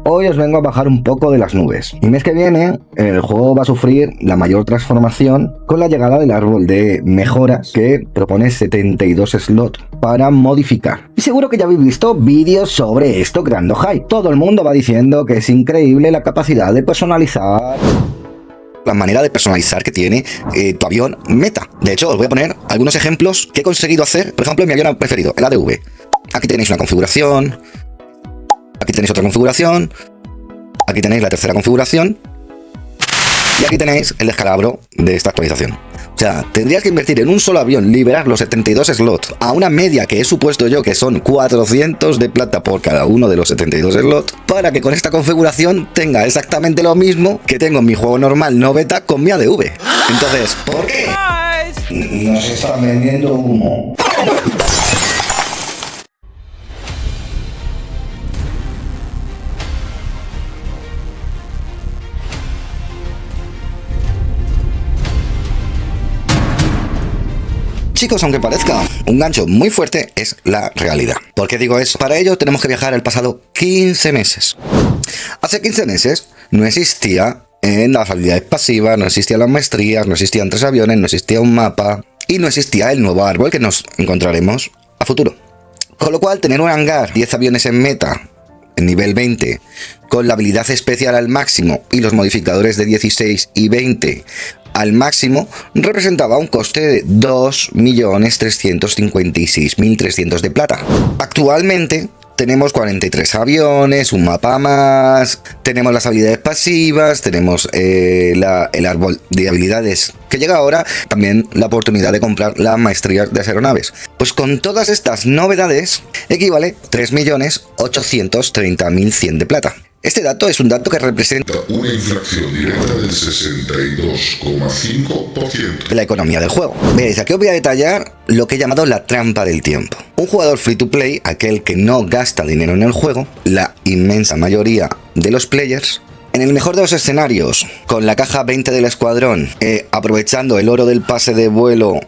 Hoy os vengo a bajar un poco de las nubes. El mes que viene, el juego va a sufrir la mayor transformación con la llegada del árbol de mejoras que propone 72 slots para modificar. Y seguro que ya habéis visto vídeos sobre esto creando hype. Todo el mundo va diciendo que es increíble la capacidad de personalizar, la manera de personalizar que tiene tu avión meta. De hecho, os voy a poner algunos ejemplos que he conseguido hacer, por ejemplo, en mi avión preferido, el ADV. Aquí tenéis una configuración, aquí tenéis otra configuración, aquí tenéis la tercera configuración y aquí tenéis el descalabro de esta actualización. O sea, tendrías que invertir en un solo avión, liberar los 72 slots a una media que he supuesto yo que son 400 de plata por cada uno de los 72 slots, para que con esta configuración tenga exactamente lo mismo que tengo en mi juego normal no beta con mi ADV. Entonces, ¿por qué? Nos están vendiendo humo. Chicos, aunque parezca un gancho muy fuerte, es la realidad. ¿Por qué digo eso? Para ello tenemos que viajar al pasado 15 meses. Hace 15 meses no existía en las habilidades pasivas, no existían las maestrías, no existían 3 aviones, no existía un mapa y no existía el nuevo árbol que nos encontraremos a futuro. Con lo cual, tener un hangar, 10 aviones en meta, en nivel 20, con la habilidad especial al máximo y los modificadores de 16 y 20 al máximo, representaba un coste de 2.356.300 de plata. Actualmente tenemos 43 aviones, un mapa más, tenemos las habilidades pasivas, tenemos el árbol de habilidades que llega ahora, también la oportunidad de comprar las maestrías de aeronaves. Pues con todas estas novedades equivale 3.830.100 de plata. Este dato es un dato que representa una inflación directa del 62,5% de la economía del juego. Veréis, aquí os voy a detallar lo que he llamado la trampa del tiempo. Un jugador free to play, aquel que no gasta dinero en el juego, la inmensa mayoría de los players, en el mejor de los escenarios, con la caja 20 del escuadrón, aprovechando el oro del pase de vuelo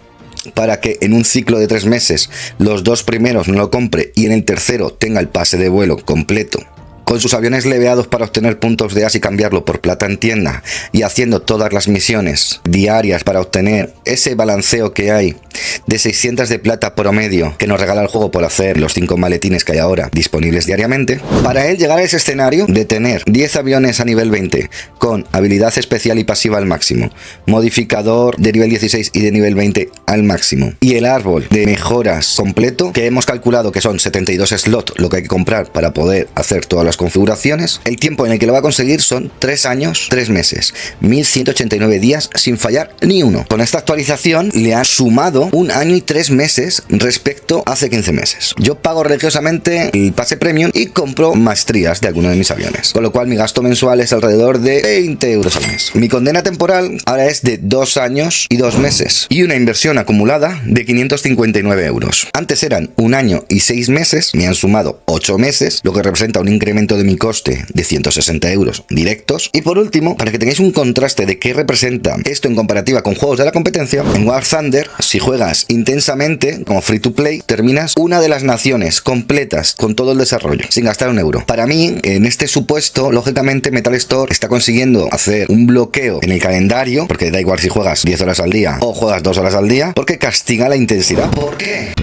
para que en un ciclo de 3 meses los 2 primeros no lo compre y en el tercero tenga el pase de vuelo completo, con sus aviones leveados para obtener puntos de as y cambiarlo por plata en tienda, y haciendo todas las misiones diarias para obtener ese balanceo que hay de 600 de plata promedio que nos regala el juego por hacer los 5 maletines que hay ahora disponibles diariamente. Para él llegar a ese escenario de tener 10 aviones a nivel 20 con habilidad especial y pasiva al máximo, modificador de nivel 16 y de nivel 20 al máximo, y el árbol de mejoras completo, que hemos calculado que son 72 slots lo que hay que comprar para poder hacer todas las configuraciones, el tiempo en el que lo va a conseguir son 3 años, 3 meses, 1189 días sin fallar ni uno. Con esta actualización le han sumado 1 año y 3 meses respecto a hace 15 meses. Yo pago religiosamente el pase premium y compro maestrías de alguno de mis aviones, con lo cual mi gasto mensual es alrededor de 20 euros al mes. Mi condena temporal ahora es de 2 años y 2 meses y una inversión acumulada de 559 euros. Antes eran 1 año y 6 meses, me han sumado 8 meses, lo que representa un incremento de mi coste de 160 euros directos. Y por último, para que tengáis un contraste de qué representa esto en comparativa con juegos de la competencia, en War Thunder, si juegas intensamente como free to play, terminas una de las naciones completas con todo el desarrollo sin gastar un euro. Para mí, en este supuesto, lógicamente Metal Store está consiguiendo hacer un bloqueo en el calendario, porque da igual si juegas 10 horas al día o juegas 2 horas al día, porque castiga la intensidad. ¿Por qué?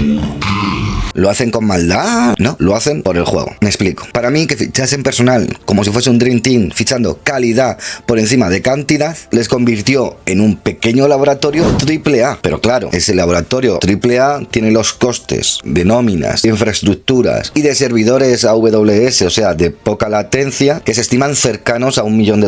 ¿Lo hacen con maldad? No, lo hacen por el juego. Me explico. Para mí, que fichasen personal como si fuese un Dream Team, fichando calidad por encima de cantidad, les convirtió en un pequeño laboratorio AAA. Pero claro, ese laboratorio AAA tiene los costes de nóminas, de infraestructuras y de servidores AWS, o sea, de poca latencia, que se estiman cercanos a $1 millón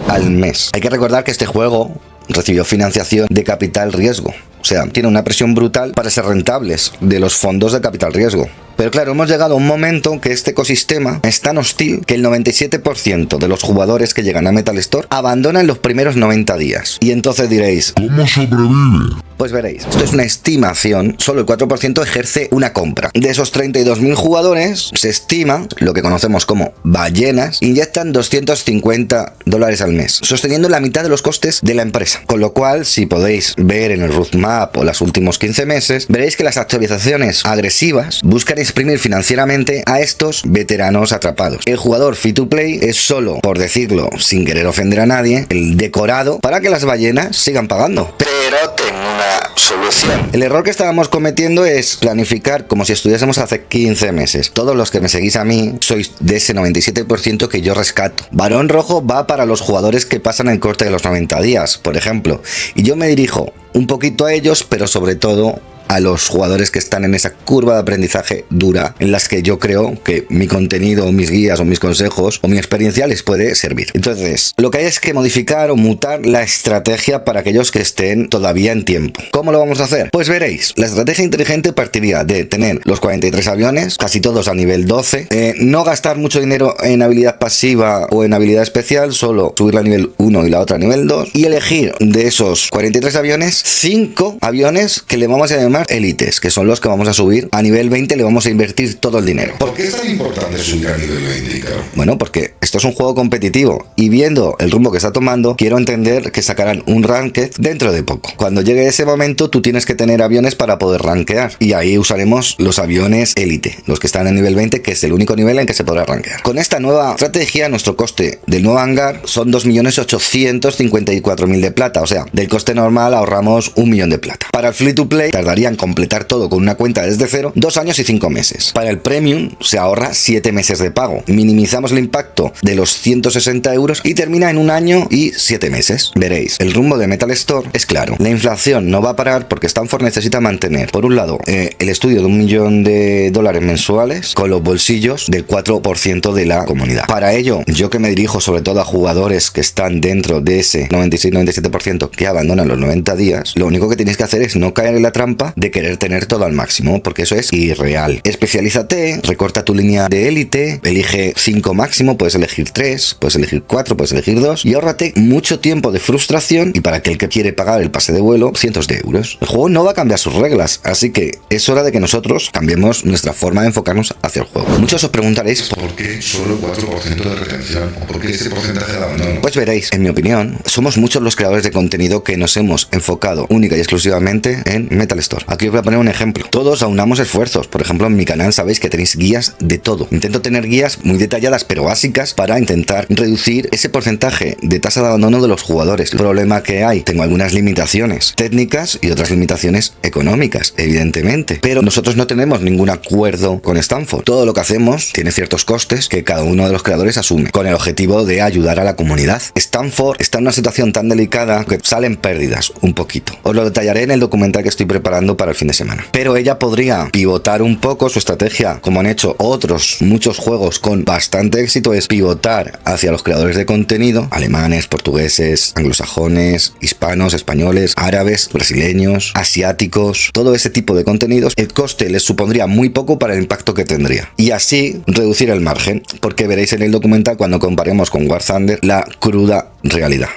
al mes. Hay que recordar que este juego recibió financiación de capital riesgo. O sea, tiene una presión brutal para ser rentables de los fondos de capital riesgo. Pero claro, hemos llegado a un momento que este ecosistema es tan hostil que el 97% de los jugadores que llegan a Metal Store abandonan los primeros 90 días. Y entonces diréis, ¿cómo sobrevive? Pues veréis, esto es una estimación, solo el 4% ejerce una compra. De esos 32.000 jugadores, se estima, lo que conocemos como ballenas, inyectan $250 al mes, sosteniendo la mitad de los costes de la empresa. Con lo cual, si podéis ver en el roadmap o los últimos 15 meses, veréis que las actualizaciones agresivas buscan exprimir financieramente a estos veteranos atrapados. El jugador free to play es solo, por decirlo sin querer ofender a nadie, el decorado para que las ballenas sigan pagando. Pero tengo una solución. El error que estábamos cometiendo es planificar como si estuviésemos hace 15 meses. Todos los que me seguís a mí sois de ese 97% que yo rescato. Varón rojo va para los jugadores que pasan el corte de los 90 días, por ejemplo. Y yo me dirijo un poquito a ellos, pero sobre todo a los jugadores que están en esa curva de aprendizaje dura, en las que yo creo que mi contenido, mis guías o mis consejos o mi experiencia les puede servir. Entonces, lo que hay es que modificar o mutar la estrategia para aquellos que estén todavía en tiempo. ¿Cómo lo vamos a hacer? Pues veréis, la estrategia inteligente partiría de tener los 43 aviones, casi todos a nivel 12, no gastar mucho dinero en habilidad pasiva o en habilidad especial, solo subirla a nivel 1 y la otra a nivel 2, y elegir de esos 43 aviones, 5 aviones que le vamos a llamar élites, que son los que vamos a subir a nivel 20, le vamos a invertir todo el dinero. ¿Por qué es tan importante subir a nivel 20, Icaro? Bueno, porque esto es un juego competitivo y viendo el rumbo que está tomando, quiero entender que sacarán un ranked dentro de poco. Cuando llegue ese momento, tú tienes que tener aviones para poder rankear y ahí usaremos los aviones élite, los que están en nivel 20, que es el único nivel en que se podrá rankear. Con esta nueva estrategia, nuestro coste del nuevo hangar son 2.854.000 de plata, o sea, del coste normal ahorramos 1 millón de plata. Para el free to play tardaría en completar todo con una cuenta desde cero 2 años y 5 meses. Para el premium se ahorra 7 meses de pago. Minimizamos el impacto de los 160 euros y termina en 1 año y 7 meses. Veréis, el rumbo de Metal Store es claro. La inflación no va a parar porque Stanford necesita mantener, por un lado, el estudio de $1 millón mensuales con los bolsillos del 4% de la comunidad. Para ello, yo que me dirijo sobre todo a jugadores que están dentro de ese 96-97% que abandonan los 90 días, lo único que tienes que hacer es no caer en la trampa de querer tener todo al máximo, porque eso es irreal. Especialízate, recorta tu línea de élite, elige 5 máximo, puedes elegir 3, puedes elegir 4, puedes elegir 2 y ahórrate mucho tiempo de frustración y para aquel que quiere pagar el pase de vuelo, cientos de euros. El juego no va a cambiar sus reglas, así que es hora de que nosotros cambiemos nuestra forma de enfocarnos hacia el juego. Muchos os preguntaréis ¿por qué solo 4% de retención? ¿O por qué ese porcentaje de abandono? Pues veréis, en mi opinión, somos muchos los creadores de contenido que nos hemos enfocado única y exclusivamente en Metal Store. Aquí os voy a poner un ejemplo. Todos aunamos esfuerzos. Por ejemplo, en mi canal sabéis que tenéis guías de todo. Intento tener guías muy detalladas pero básicas para intentar reducir ese porcentaje de tasa de abandono de los jugadores. El problema que hay, tengo algunas limitaciones técnicas y otras limitaciones económicas, evidentemente. Pero nosotros no tenemos ningún acuerdo con Stanford. Todo lo que hacemos tiene ciertos costes que cada uno de los creadores asume, con el objetivo de ayudar a la comunidad. Stanford está en una situación tan delicada que salen pérdidas un poquito. Os lo detallaré en el documental que estoy preparando para el fin de semana. Pero ella podría pivotar un poco su estrategia, como han hecho otros muchos juegos con bastante éxito, es pivotar hacia los creadores de contenido, alemanes, portugueses, anglosajones, hispanos, españoles, árabes, brasileños, asiáticos, todo ese tipo de contenidos. El coste les supondría muy poco para el impacto que tendría. Y así reducir el margen, porque veréis en el documental cuando comparemos con War Thunder la cruda realidad.